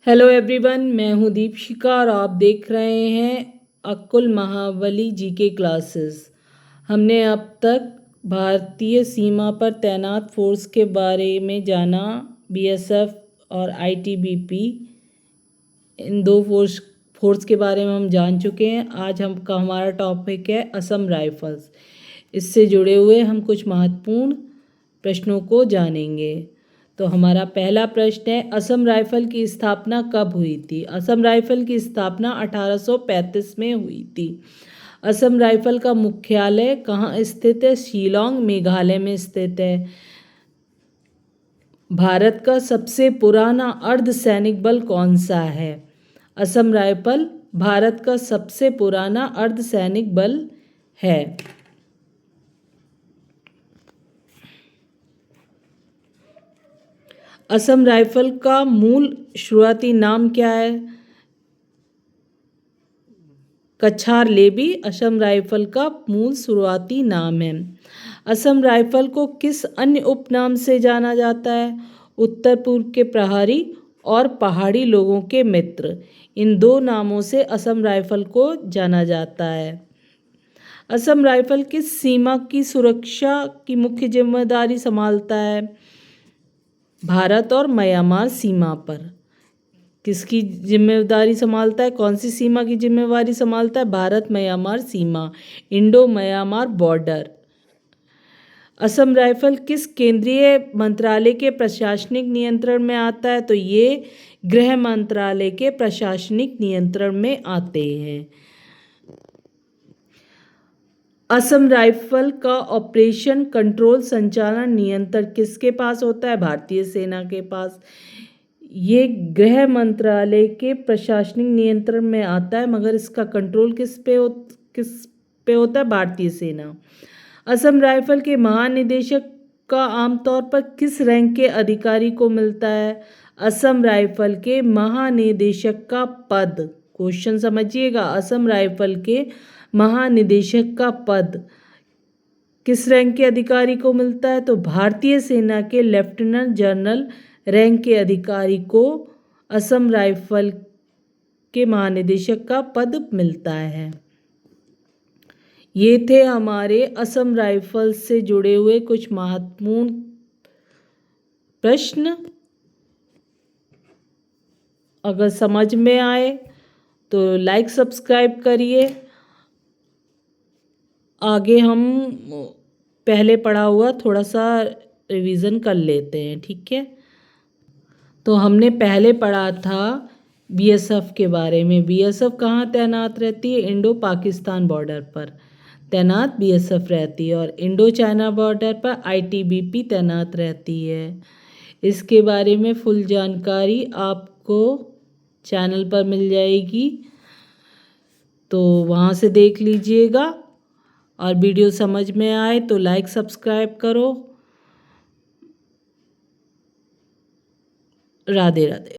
Hello everyone, मैं हूँ दीपशिका और आप देख रहे हैं अकुल महाबली जीके क्लासेस। हमने अब तक भारतीय सीमा पर तैनात फोर्स के बारे में जाना। बीएसएफ और आईटीबीपी, इन दो फोर्स के बारे में हम जान चुके हैं। आज हमारा टॉपिक है असम राइफल्स। इससे जुड़े हुए हम कुछ महत्वपूर्ण प्रश्नों को जानेंगे। तो हमारा पहला प्रश्न है, असम राइफल की स्थापना कब हुई थी? असम राइफल की स्थापना 1835 में हुई थी। असम राइफल का मुख्यालय कहाँ स्थित है? शिलांग, मेघालय में स्थित है। भारत का सबसे पुराना अर्धसैनिक बल कौन सा है? असम राइफल भारत का सबसे पुराना अर्धसैनिक बल है। असम राइफल का मूल शुरुआती नाम क्या है? कछार लेबी असम राइफल का मूल शुरुआती नाम है। असम राइफल को किस अन्य उपनाम से जाना जाता है? उत्तर पूर्व के प्रहरी और पहाड़ी लोगों के मित्र। इन दो नामों से असम राइफल को जाना जाता है। असम राइफल किस सीमा की सुरक्षा की मुख्य जिम्मेदारी संभालता है? भारत और म्यांमार सीमा पर। किसकी जिम्मेदारी संभालता है? कौन सी सीमा की जिम्मेदारी संभालता है? भारत म्यांमार सीमा, Indo Myanmar border. Assam rifle किस केंद्रीय मंत्रालय के प्रशासनिक नियंत्रण में आता है? तो ये गृह मंत्रालय के प्रशासनिक नियंत्रण में आते हैं। असम राइफल का ऑपरेशन कंट्रोल संचालन नियंत्रण किसके पास होता है? भारतीय सेना के पास। ये गृह मंत्रालय के प्रशासनिक नियंत्रण में आता है, मगर इसका कंट्रोल किस पे होता है? भारतीय सेना। असम राइफल के महानिदेशक का आमतौर पर किस रैंक के अधिकारी को मिलता है? असम राइफल के महानिदेशक का पद। क्वेश्चन समझिएगा, असम राइफल के महानिदेशक का पद किस रैंक के अधिकारी को मिलता है? तो भारतीय सेना के लेफ्टिनेंट जनरल रैंक के अधिकारी को असम राइफल के महानिदेशक का पद मिलता है। ये थे हमारे असम राइफल से जुड़े हुए कुछ महत्वपूर्ण प्रश्न। अगर समझ में आए तो लाइक सब्सक्राइब करिए। आगे हम पहले पढ़ा हुआ थोड़ा सा रिवीजन कर लेते हैं, ठीक है? तो हमने पहले पढ़ा था बीएसएफ के बारे में। बीएसएफ कहाँ तैनात रहती है? इंडो पाकिस्तान बॉर्डर पर तैनात बीएसएफ रहती है, और इंडो चाइना बॉर्डर पर आईटीबीपी तैनात रहती है। इसके बारे में फुल जानकारी आपको चैनल पर मिल जाएगी, तो वहाँ से देख लीजिएगा। और वीडियो समझ में आए तो लाइक सब्सक्राइब करो। राधे राधे।